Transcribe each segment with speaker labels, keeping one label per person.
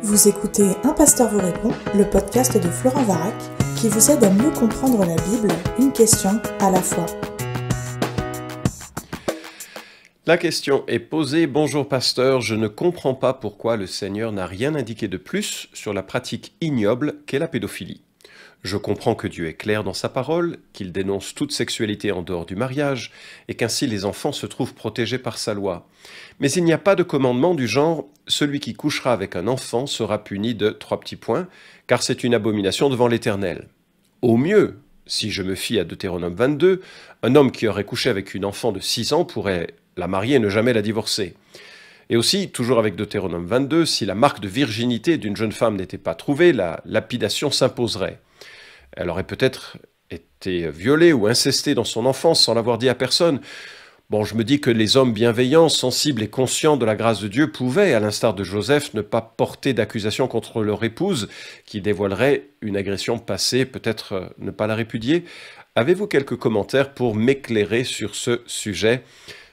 Speaker 1: Vous écoutez Un pasteur vous répond, le podcast de Florent Varac, qui vous aide à mieux comprendre la Bible, une question à la fois.
Speaker 2: La question est posée. Bonjour pasteur, je ne comprends pas pourquoi le Seigneur n'a rien indiqué de plus sur la pratique ignoble qu'est la pédophilie. Je comprends que Dieu est clair dans sa parole, qu'il dénonce toute sexualité en dehors du mariage, et qu'ainsi les enfants se trouvent protégés par sa loi. Mais il n'y a pas de commandement du genre « celui qui couchera avec un enfant sera puni de 3 petits points, car c'est une abomination devant l'Éternel ». Au mieux, si je me fie à Deutéronome 22, un homme qui aurait couché avec une enfant de 6 ans pourrait la marier et ne jamais la divorcer. Et aussi, toujours avec Deutéronome 22, si la marque de virginité d'une jeune femme n'était pas trouvée, la lapidation s'imposerait. Elle aurait peut-être été violée ou incestée dans son enfance sans l'avoir dit à personne. Bon, je me dis que les hommes bienveillants, sensibles et conscients de la grâce de Dieu pouvaient, à l'instar de Joseph, ne pas porter d'accusation contre leur épouse qui dévoilerait une agression passée, peut-être ne pas la répudier. Avez-vous quelques commentaires pour m'éclairer sur ce sujet ?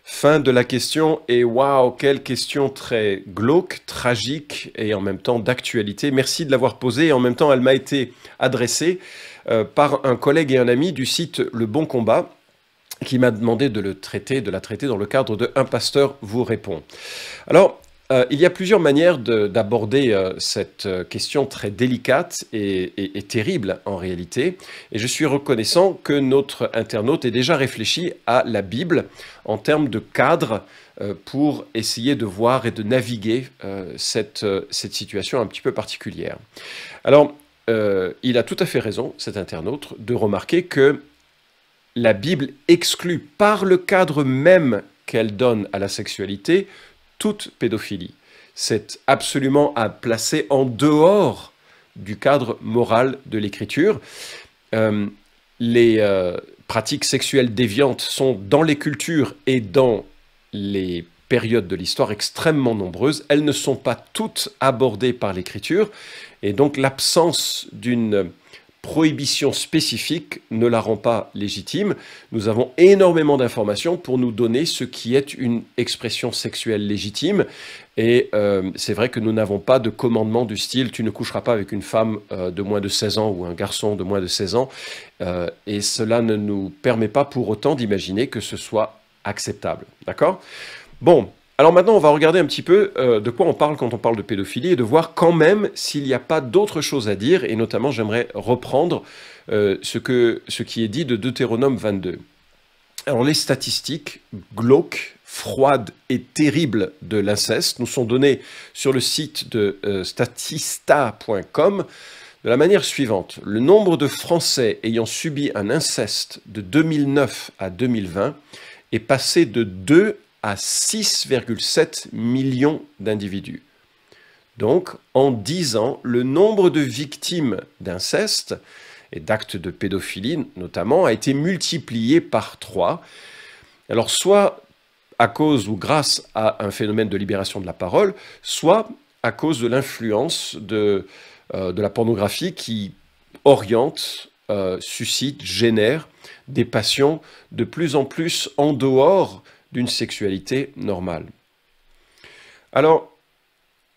Speaker 2: Fin de la question, et waouh, quelle question très glauque, tragique et en même temps d'actualité. Merci de l'avoir posée, et en même temps elle m'a été adressée par un collègue et un ami du site Le Bon Combat, qui m'a demandé de la traiter dans le cadre de Un pasteur vous répond. Alors, il y a plusieurs manières d'aborder cette question très délicate et terrible en réalité. Et je suis reconnaissant que notre internaute ait déjà réfléchi à la Bible en termes de cadre pour essayer de voir et de naviguer cette situation un petit peu particulière. Alors, il a tout à fait raison, cet internaute, de remarquer que la Bible exclut par le cadre même qu'elle donne à la sexualité toute pédophilie. C'est absolument à placer en dehors du cadre moral de l'Écriture. Les pratiques sexuelles déviantes sont dans les cultures et dans les périodes de l'histoire extrêmement nombreuses. Elles ne sont pas toutes abordées par l'Écriture et donc l'absence d'une prohibition spécifique ne la rend pas légitime. Nous avons énormément d'informations pour nous donner ce qui est une expression sexuelle légitime. Et c'est vrai que nous n'avons pas de commandement du style « tu ne coucheras pas avec une femme de moins de 16 ans ou un garçon de moins de 16 ans ». Et cela ne nous permet pas pour autant d'imaginer que ce soit acceptable. D'accord ? Bon. Alors maintenant, on va regarder un petit peu de quoi on parle quand on parle de pédophilie et de voir quand même s'il n'y a pas d'autres choses à dire. Et notamment, j'aimerais reprendre ce qui est dit de Deutéronome 22. Alors les statistiques glauques, froides et terribles de l'inceste nous sont données sur le site de statista.com de la manière suivante. Le nombre de Français ayant subi un inceste de 2009 à 2020 est passé de 2 à 6,7 millions d'individus. Donc, en 10 ans, le nombre de victimes d'inceste et d'actes de pédophilie, notamment, a été multiplié par 3. Alors, soit à cause ou grâce à un phénomène de libération de la parole, soit à cause de l'influence de la pornographie qui oriente, suscite, génère des passions de plus en plus en dehors d'une sexualité normale. Alors,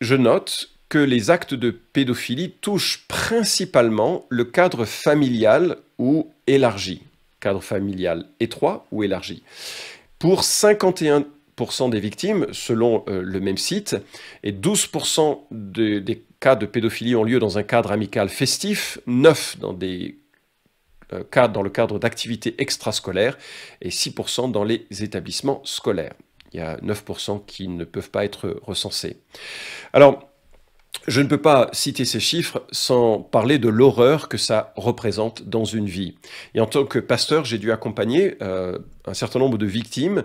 Speaker 2: je note que les actes de pédophilie touchent principalement le cadre familial ou élargi, cadre familial étroit ou élargi. Pour 51% des victimes, selon le même site, et 12% des cas de pédophilie ont lieu dans un cadre amical festif, 9 dans le cadre d'activités extrascolaires et 6% dans les établissements scolaires. Il y a 9% qui ne peuvent pas être recensés. Alors, je ne peux pas citer ces chiffres sans parler de l'horreur que ça représente dans une vie. Et en tant que pasteur, j'ai dû accompagner un certain nombre de victimes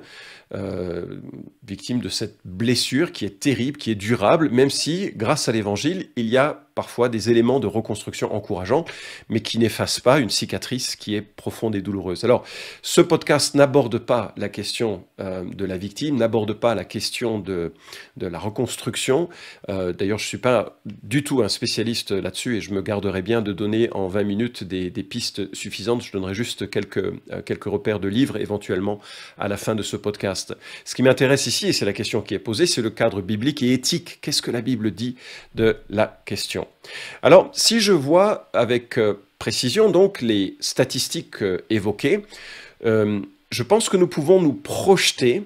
Speaker 2: de cette blessure qui est terrible, qui est durable, même si, grâce à l'Évangile, il y a parfois des éléments de reconstruction encourageants, mais qui n'effacent pas une cicatrice qui est profonde et douloureuse. Alors, ce podcast n'aborde pas la question de la victime, n'aborde pas la question de la reconstruction. D'ailleurs, je ne suis pas du tout un spécialiste là-dessus et je me garderai bien de donner en 20 minutes des pistes suffisantes. Je donnerai juste quelques repères de livres, éventuellement, à la fin de ce podcast. vaste. Ce qui m'intéresse ici, et c'est la question qui est posée, c'est le cadre biblique et éthique. Qu'est-ce que la Bible dit de la question? Alors, si je vois avec précision donc les statistiques évoquées, je pense que nous pouvons nous projeter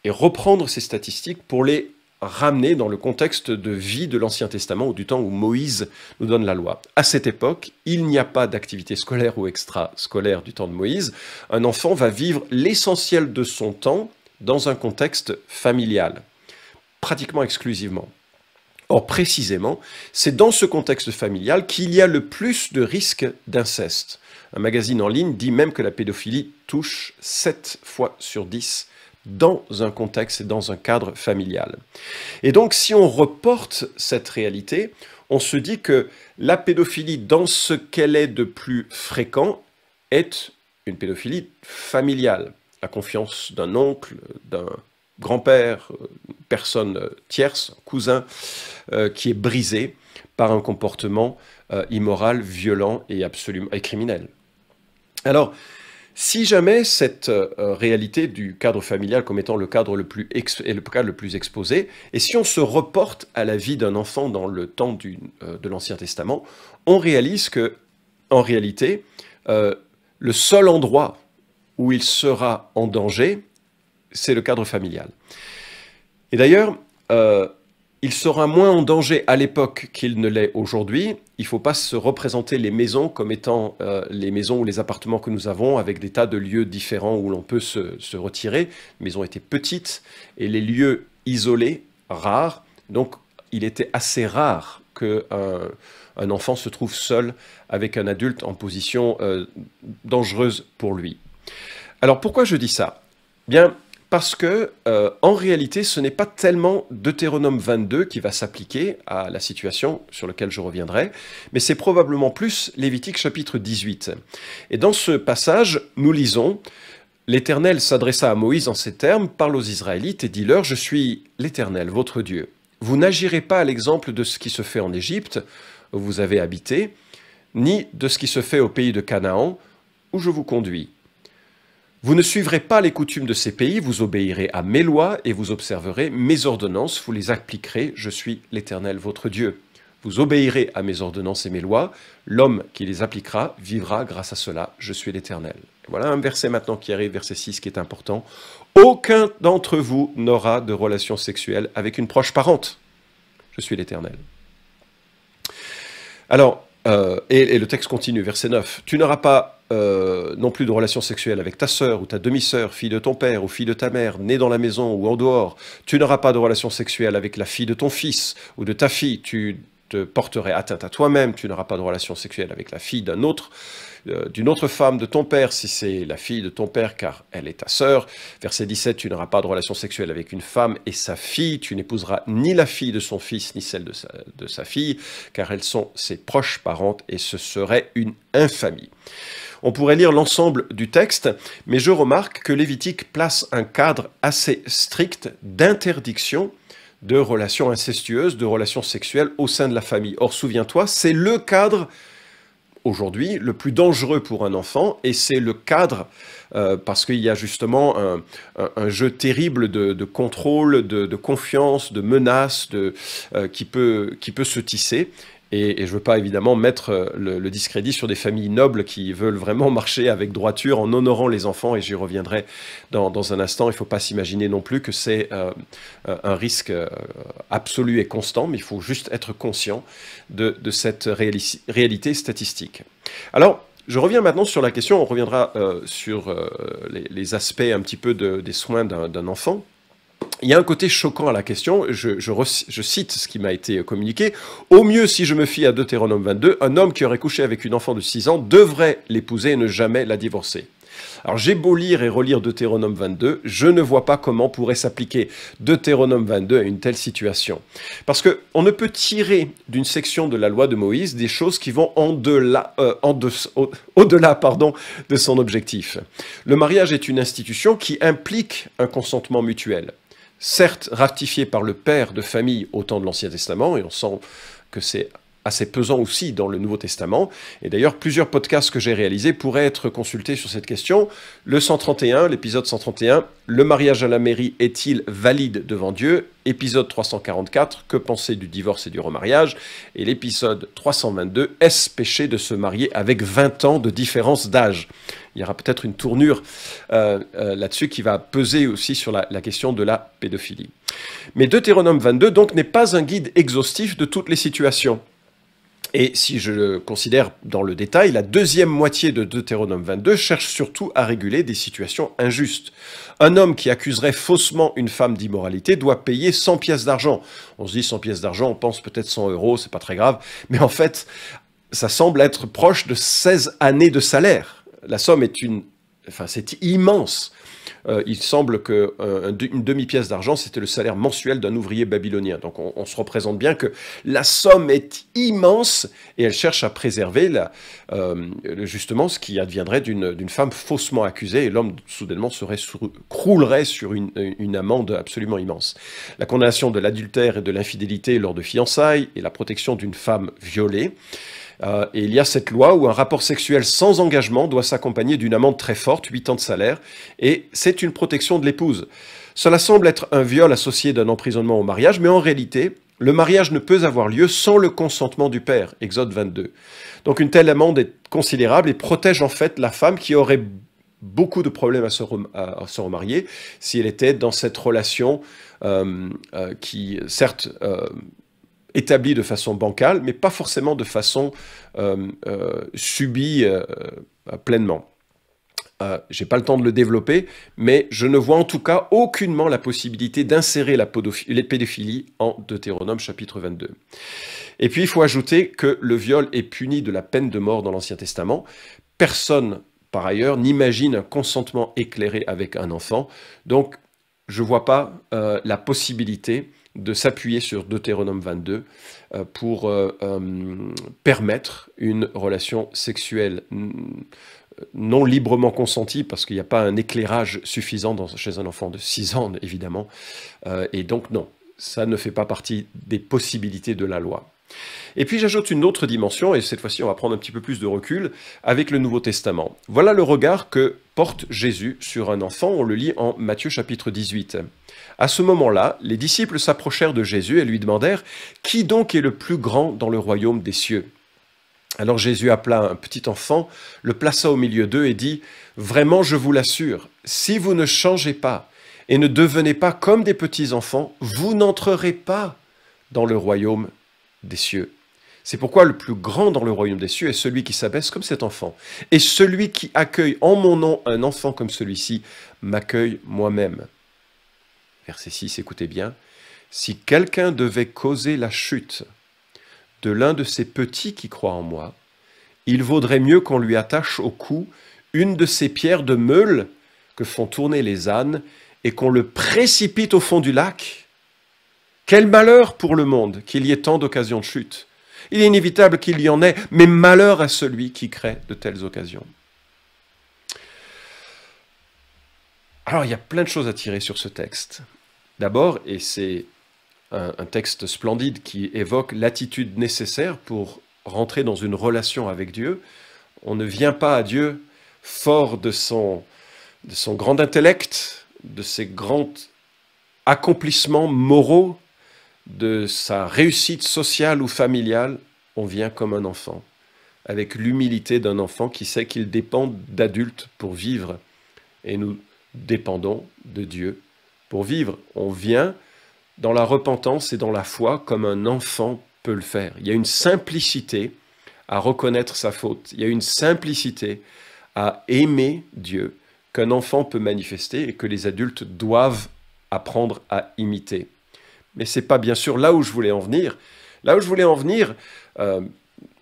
Speaker 2: et reprendre ces statistiques pour les ramener dans le contexte de vie de l'Ancien Testament ou du temps où Moïse nous donne la loi. À cette époque, il n'y a pas d'activité scolaire ou extrascolaire du temps de Moïse. Un enfant va vivre l'essentiel de son temps dans un contexte familial, pratiquement exclusivement. Or, précisément, c'est dans ce contexte familial qu'il y a le plus de risques d'inceste. Un magazine en ligne dit même que la pédophilie touche 7 fois sur 10 dans un contexte et dans un cadre familial. Et donc, si on reporte cette réalité, on se dit que la pédophilie, dans ce qu'elle est de plus fréquent, est une pédophilie familiale. La confiance d'un oncle, d'un grand-père, personne tierce, cousin, qui est brisée par un comportement immoral, violent et absolument criminel. Alors, si jamais cette réalité du cadre familial comme étant le cadre le plus exposé, et si on se reporte à la vie d'un enfant dans le temps de l'Ancien Testament, on réalise que, en réalité, le seul endroit où il sera en danger, c'est le cadre familial. Et d'ailleurs, il sera moins en danger à l'époque qu'il ne l'est aujourd'hui. Il ne faut pas se représenter les maisons comme étant les maisons ou les appartements que nous avons avec des tas de lieux différents où l'on peut se retirer. Les maisons étaient petites et les lieux isolés, rares. Donc, il était assez rare qu'un enfant se trouve seul avec un adulte en position dangereuse pour lui. Alors, pourquoi je dis ça? Bien, parce que, en réalité, ce n'est pas tellement Deutéronome 22 qui va s'appliquer à la situation sur laquelle je reviendrai, mais c'est probablement plus Lévitique chapitre 18. Et dans ce passage, nous lisons « L'Éternel s'adressa à Moïse en ces termes, parle aux Israélites et dit-leur, je suis l'Éternel, votre Dieu. Vous n'agirez pas à l'exemple de ce qui se fait en Égypte, où vous avez habité, ni de ce qui se fait au pays de Canaan, où je vous conduis. Vous ne suivrez pas les coutumes de ces pays, vous obéirez à mes lois et vous observerez mes ordonnances, vous les appliquerez, je suis l'Éternel votre Dieu. Vous obéirez à mes ordonnances et mes lois, l'homme qui les appliquera vivra grâce à cela, je suis l'Éternel. » Voilà un verset maintenant qui arrive, verset 6, qui est important. « Aucun d'entre vous n'aura de relation sexuelle avec une proche parente. Je suis l'Éternel. » Alors, et le texte continue, verset 9. « Tu n'auras pas non plus de relation sexuelle avec ta sœur ou ta demi-sœur, fille de ton père ou fille de ta mère, née dans la maison ou en dehors. Tu n'auras pas de relation sexuelle avec la fille de ton fils ou de ta fille. Tu te porterais atteinte à toi-même. Tu n'auras pas de relation sexuelle avec la fille d'une autre femme de ton père, si c'est la fille de ton père, car elle est ta sœur. » Verset 17, « Tu n'auras pas de relation sexuelle avec une femme et sa fille. Tu n'épouseras ni la fille de son fils, ni celle de sa fille, car elles sont ses proches parentes et ce serait une infamie. » On pourrait lire l'ensemble du texte, mais je remarque que Lévitique place un cadre assez strict d'interdiction de relations incestueuses, de relations sexuelles au sein de la famille. Or, souviens-toi, c'est le cadre, aujourd'hui, le plus dangereux pour un enfant, et c'est le cadre, parce qu'il y a justement un jeu terrible de contrôle, de confiance, de menaces qui peut se tisser. Et je ne veux pas évidemment mettre le discrédit sur des familles nobles qui veulent vraiment marcher avec droiture en honorant les enfants, et j'y reviendrai dans un instant. Il ne faut pas s'imaginer non plus que c'est un risque absolu et constant, mais il faut juste être conscient de cette réalité statistique. Alors, je reviens maintenant sur la question, on reviendra sur les aspects un petit peu des soins d'un enfant. Il y a un côté choquant à la question, je cite ce qui m'a été communiqué. « Au mieux, si je me fie à Deutéronome 22, un homme qui aurait couché avec une enfant de 6 ans devrait l'épouser et ne jamais la divorcer. » Alors j'ai beau lire et relire Deutéronome 22, je ne vois pas comment pourrait s'appliquer Deutéronome 22 à une telle situation. Parce qu'on ne peut tirer d'une section de la loi de Moïse des choses qui vont au-delà de son objectif. Le mariage est une institution qui implique un consentement mutuel. Certes ratifié par le père de famille au temps de l'Ancien Testament, et on sent que c'est assez pesant aussi dans le Nouveau Testament. Et d'ailleurs, plusieurs podcasts que j'ai réalisés pourraient être consultés sur cette question. Le 131, l'épisode 131, le mariage à la mairie est-il valide devant Dieu? Épisode 344, que penser du divorce et du remariage? Et l'épisode 322, est-ce péché de se marier avec 20 ans de différence d'âge? Il y aura peut-être une tournure là-dessus qui va peser aussi sur la question de la pédophilie. Mais Deutéronome 22, donc, n'est pas un guide exhaustif de toutes les situations. Et si je le considère dans le détail, la deuxième moitié de Deutéronome 22 cherche surtout à réguler des situations injustes. Un homme qui accuserait faussement une femme d'immoralité doit payer 100 pièces d'argent. On se dit 100 pièces d'argent, on pense peut-être 100 €, c'est pas très grave. Mais en fait, ça semble être proche de 16 années de salaire. La somme est c'est immense. Il semble qu'une demi-pièce d'argent, c'était le salaire mensuel d'un ouvrier babylonien. Donc on se représente bien que la somme est immense et elle cherche à préserver justement ce qui adviendrait d'une femme faussement accusée et l'homme soudainement croulerait sur une amende absolument immense. La condamnation de l'adultère et de l'infidélité lors de fiançailles et la protection d'une femme violée. Et il y a cette loi où un rapport sexuel sans engagement doit s'accompagner d'une amende très forte, 8 ans de salaire, et c'est une protection de l'épouse. Cela semble être un viol associé d'un emprisonnement au mariage, mais en réalité, le mariage ne peut avoir lieu sans le consentement du père, Exode 22. Donc une telle amende est considérable et protège en fait la femme qui aurait beaucoup de problèmes à se remarier si elle était dans cette relation qui, certes, établi de façon bancale, mais pas forcément de façon subie pleinement. Je n'ai pas le temps de le développer, mais je ne vois en tout cas aucunement la possibilité d'insérer la pédophilie en Deutéronome chapitre 22. Et puis il faut ajouter que le viol est puni de la peine de mort dans l'Ancien Testament. Personne, par ailleurs, n'imagine un consentement éclairé avec un enfant, donc je ne vois pas la possibilité de s'appuyer sur Deutéronome 22 pour permettre une relation sexuelle non librement consentie, parce qu'il n'y a pas un éclairage suffisant chez un enfant de 6 ans, évidemment. Et donc non, ça ne fait pas partie des possibilités de la loi. Et puis j'ajoute une autre dimension, et cette fois-ci on va prendre un petit peu plus de recul, avec le Nouveau Testament. Voilà le regard que porte Jésus sur un enfant, on le lit en Matthieu chapitre 18. À ce moment-là, les disciples s'approchèrent de Jésus et lui demandèrent « Qui donc est le plus grand dans le royaume des cieux ?» Alors Jésus appela un petit enfant, le plaça au milieu d'eux et dit « Vraiment, je vous l'assure, si vous ne changez pas et ne devenez pas comme des petits enfants, vous n'entrerez pas dans le royaume des cieux. C'est pourquoi le plus grand dans le royaume des cieux est celui qui s'abaisse comme cet enfant. Et celui qui accueille en mon nom un enfant comme celui-ci m'accueille moi-même. » Verset 6, écoutez bien. « Si quelqu'un devait causer la chute de l'un de ces petits qui croient en moi, il vaudrait mieux qu'on lui attache au cou une de ces pierres de meule que font tourner les ânes et qu'on le précipite au fond du lac. Quel malheur pour le monde qu'il y ait tant d'occasions de chute. Il est inévitable qu'il y en ait, mais malheur à celui qui crée de telles occasions. » Alors, il y a plein de choses à tirer sur ce texte. D'abord, et c'est un texte splendide qui évoque l'attitude nécessaire pour rentrer dans une relation avec Dieu. On ne vient pas à Dieu fort de son grand intellect, de ses grands accomplissements moraux, de sa réussite sociale ou familiale. On vient comme un enfant, avec l'humilité d'un enfant qui sait qu'il dépend d'adultes pour vivre. Et nous dépendons de Dieu pour vivre. On vient dans la repentance et dans la foi comme un enfant peut le faire. Il y a une simplicité à reconnaître sa faute. Il y a une simplicité à aimer Dieu qu'un enfant peut manifester et que les adultes doivent apprendre à imiter. Mais ce n'est pas bien sûr là où je voulais en venir. Là où je voulais en venir,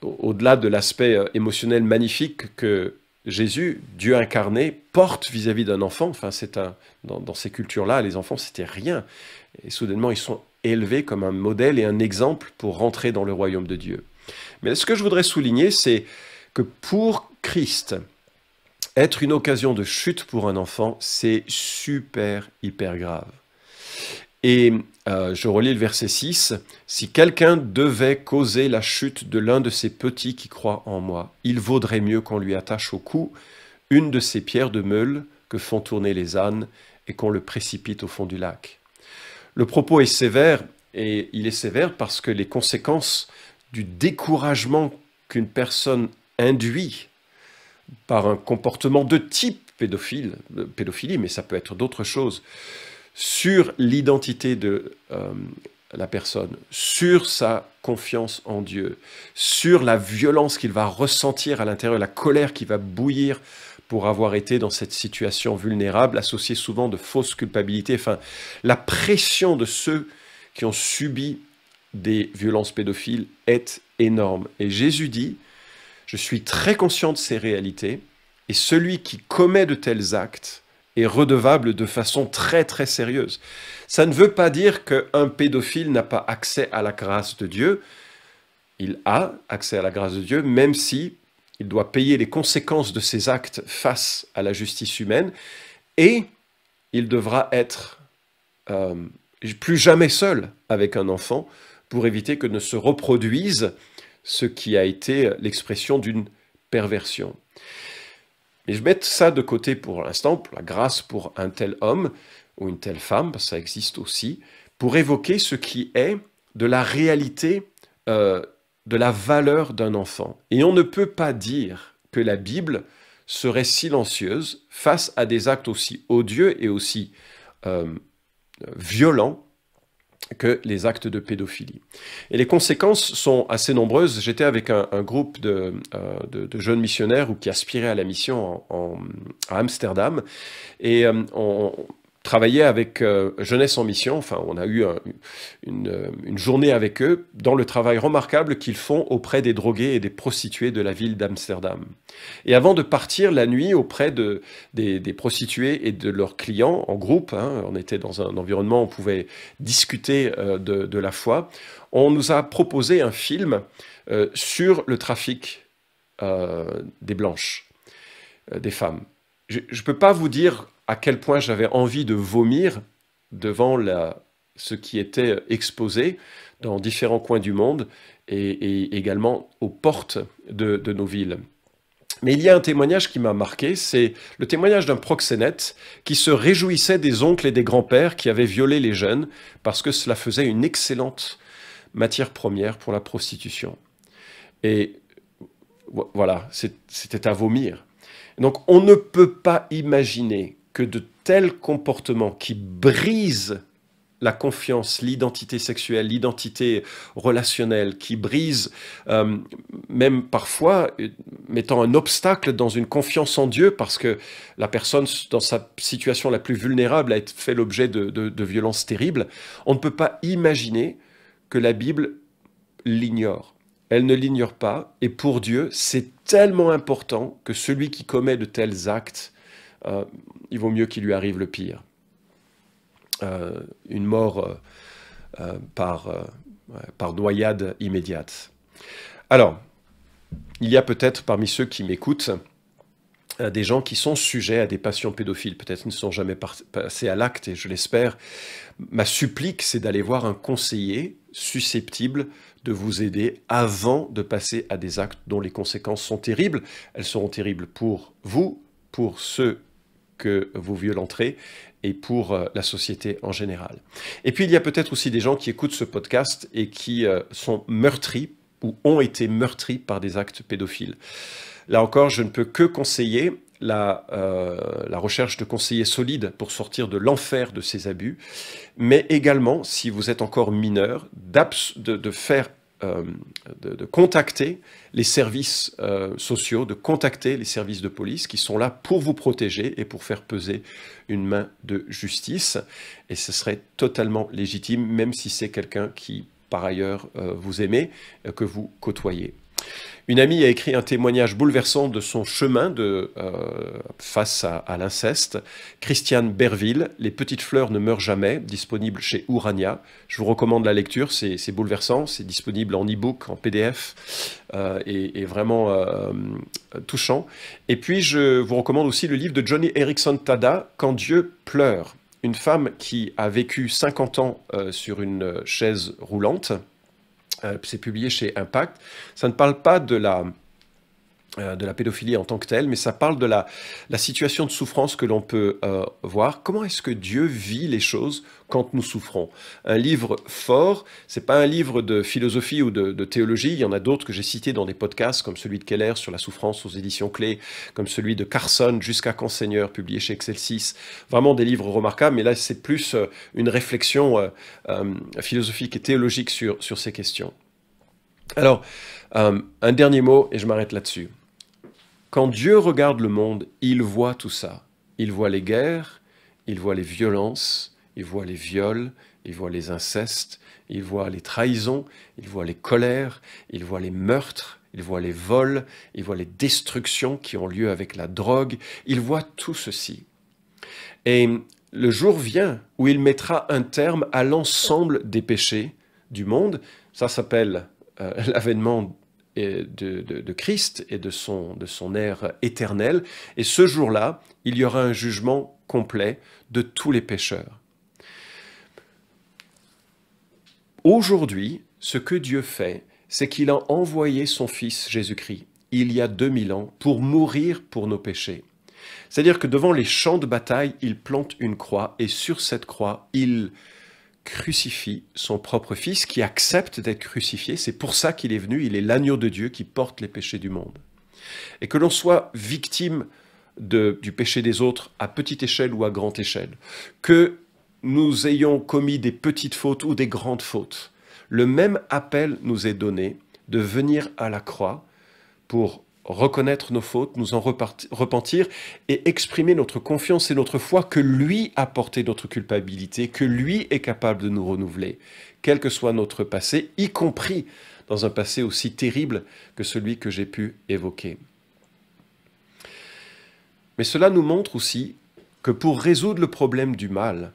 Speaker 2: au-delà de l'aspect émotionnel magnifique que Jésus, Dieu incarné, porte vis-à-vis d'un enfant. Enfin, dans ces cultures-là, les enfants, c'était rien. Et soudainement, ils sont élevés comme un modèle et un exemple pour rentrer dans le royaume de Dieu. Mais ce que je voudrais souligner, c'est que pour Christ, être une occasion de chute pour un enfant, c'est super, hyper grave. Et Je relis le verset 6. « Si quelqu'un devait causer la chute de l'un de ces petits qui croient en moi, il vaudrait mieux qu'on lui attache au cou une de ces pierres de meule que font tourner les ânes et qu'on le précipite au fond du lac. » Le propos est sévère, et il est sévère parce que les conséquences du découragement qu'une personne induit par un comportement de type pédophilie, mais ça peut être d'autres choses, sur l'identité de la personne, sur sa confiance en Dieu, sur la violence qu'il va ressentir à l'intérieur, la colère qui va bouillir pour avoir été dans cette situation vulnérable, associée souvent de fausses culpabilités, enfin, la pression de ceux qui ont subi des violences pédophiles est énorme. Et Jésus dit, je suis très conscient de ces réalités, et celui qui commet de tels actes est redevable de façon très très sérieuse. Ça ne veut pas dire qu'un pédophile n'a pas accès à la grâce de Dieu. Il a accès à la grâce de Dieu, même si il doit payer les conséquences de ses actes face à la justice humaine, et il devra être plus jamais seul avec un enfant pour éviter que ne se reproduise ce qui a été l'expression d'une perversion. Mais je mets ça de côté pour l'instant, pour la grâce pour un tel homme ou une telle femme, parce que ça existe aussi, pour évoquer ce qui est de la réalité de la valeur d'un enfant. Et on ne peut pas dire que la Bible serait silencieuse face à des actes aussi odieux et aussi violents que les actes de pédophilie. Et les conséquences sont assez nombreuses. J'étais avec un groupe de jeunes missionnaires ou qui aspiraient à la mission à Amsterdam, et on travaillait avec Jeunesse en Mission. Enfin, on a eu une journée avec eux dans le travail remarquable qu'ils font auprès des drogués et des prostituées de la ville d'Amsterdam. Et avant de partir la nuit auprès des prostituées et de leurs clients en groupe, on était dans un environnement où on pouvait discuter de la foi, on nous a proposé un film sur le trafic des blanches, des femmes. Je ne peux pas vous dire à quel point j'avais envie de vomir devant ce qui était exposé dans différents coins du monde et également aux portes de nos villes. Mais il y a un témoignage qui m'a marqué, c'est le témoignage d'un proxénète qui se réjouissait des oncles et des grands-pères qui avaient violé les jeunes parce que cela faisait une excellente matière première pour la prostitution. Et voilà, c'était à vomir. Donc on ne peut pas imaginer que de tels comportements qui brisent la confiance, l'identité sexuelle, l'identité relationnelle, qui brisent même parfois, mettant un obstacle dans une confiance en Dieu parce que la personne, dans sa situation la plus vulnérable, a fait l'objet de violences terribles, on ne peut pas imaginer que la Bible l'ignore. Elle ne l'ignore pas, et pour Dieu, c'est tellement important que celui qui commet de tels actes, il vaut mieux qu'il lui arrive le pire. Une mort par noyade immédiate. Alors, il y a peut-être parmi ceux qui m'écoutent des gens qui sont sujets à des passions pédophiles, peut-être ne sont jamais passés à l'acte, et je l'espère. Ma supplique, c'est d'aller voir un conseiller susceptible de vous aider avant de passer à des actes dont les conséquences sont terribles. Elles seront terribles pour vous, pour ceux que vous violenterez, et pour la société en général. Et puis il y a peut-être aussi des gens qui écoutent ce podcast et qui sont meurtris ou ont été meurtris par des actes pédophiles. Là encore, je ne peux que conseiller la recherche de conseillers solides pour sortir de l'enfer de ces abus, mais également, si vous êtes encore mineur, de contacter les services sociaux, de contacter les services de police qui sont là pour vous protéger et pour faire peser une main de justice. Et ce serait totalement légitime, même si c'est quelqu'un qui, par ailleurs, vous aimez, que vous côtoyez. Une amie a écrit un témoignage bouleversant de son chemin face à l'inceste. Christiane Berville, « Les petites fleurs ne meurent jamais », disponible chez Urania. Je vous recommande la lecture, c'est bouleversant, c'est disponible en e-book, en PDF, et vraiment touchant. Et puis je vous recommande aussi le livre de Joni Eareckson Tada, « Quand Dieu pleure ». une femme qui a vécu 50 ans sur une chaise roulante. C'est publié chez Impact. Ça ne parle pas de la pédophilie en tant que telle, mais ça parle de la situation de souffrance que l'on peut voir. Comment est-ce que Dieu vit les choses quand nous souffrons? Un livre fort, c'est pas un livre de philosophie ou de théologie. Il y en a d'autres que j'ai cités dans des podcasts, comme celui de Keller sur la souffrance aux éditions Clés, comme celui de Carson, Jusqu'à quand Seigneur, publié chez Excelsis. Vraiment des livres remarquables, mais là c'est plus une réflexion philosophique et théologique sur ces questions. Alors, un dernier mot, et je m'arrête là-dessus. Quand Dieu regarde le monde, il voit tout ça. Il voit les guerres, il voit les violences, il voit les viols, il voit les incestes, il voit les trahisons, il voit les colères, il voit les meurtres, il voit les vols, il voit les destructions qui ont lieu avec la drogue, il voit tout ceci. Et le jour vient où il mettra un terme à l'ensemble des péchés du monde. Ça s'appelle l'avènement de Christ et de son ère éternelle. Et ce jour-là, il y aura un jugement complet de tous les pécheurs. Aujourd'hui, ce que Dieu fait, c'est qu'il a envoyé son Fils Jésus-Christ, il y a 2000 ans, pour mourir pour nos péchés. C'est-à-dire que devant les champs de bataille, il plante une croix, et sur cette croix, il crucifie son propre Fils, qui accepte d'être crucifié. C'est pour ça qu'il est venu, il est l'agneau de Dieu qui porte les péchés du monde. Et que l'on soit victime du péché des autres à petite échelle ou à grande échelle, que nous ayons commis des petites fautes ou des grandes fautes, le même appel nous est donné de venir à la croix pour reconnaître nos fautes, nous en repentir et exprimer notre confiance et notre foi que lui a porté notre culpabilité, que lui est capable de nous renouveler, quel que soit notre passé, y compris dans un passé aussi terrible que celui que j'ai pu évoquer. Mais cela nous montre aussi que pour résoudre le problème du mal,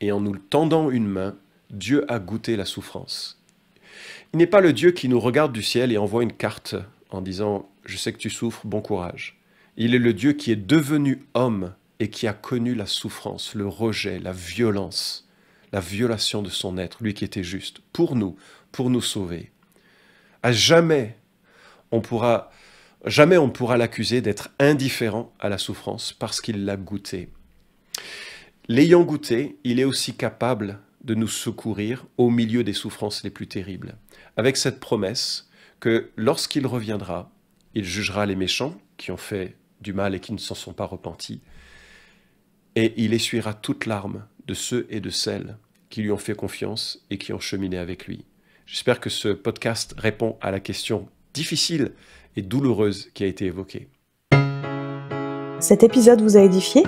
Speaker 2: et en nous tendant une main, Dieu a goûté la souffrance. Il n'est pas le Dieu qui nous regarde du ciel et envoie une carte en disant « Je sais que tu souffres, bon courage ». Il est le Dieu qui est devenu homme et qui a connu la souffrance, le rejet, la violence, la violation de son être, lui qui était juste, pour nous sauver. À jamais on pourra l'accuser d'être indifférent à la souffrance parce qu'il l'a goûté. L'ayant goûté, il est aussi capable de nous secourir au milieu des souffrances les plus terribles, avec cette promesse que lorsqu'il reviendra, il jugera les méchants qui ont fait du mal et qui ne s'en sont pas repentis, et il essuiera toute larme de ceux et de celles qui lui ont fait confiance et qui ont cheminé avec lui. J'espère que ce podcast répond à la question difficile et douloureuse qui a été évoquée.
Speaker 1: Cet épisode vous a édifié ?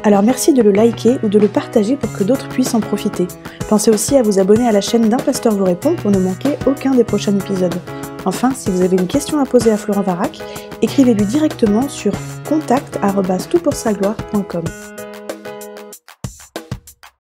Speaker 1: Alors merci de le liker ou de le partager pour que d'autres puissent en profiter. Pensez aussi à vous abonner à la chaîne d'Un Pasteur vous répond pour ne manquer aucun des prochains épisodes. Enfin, si vous avez une question à poser à Florent Varac, écrivez-lui directement sur contact@toutpoursagloire.com.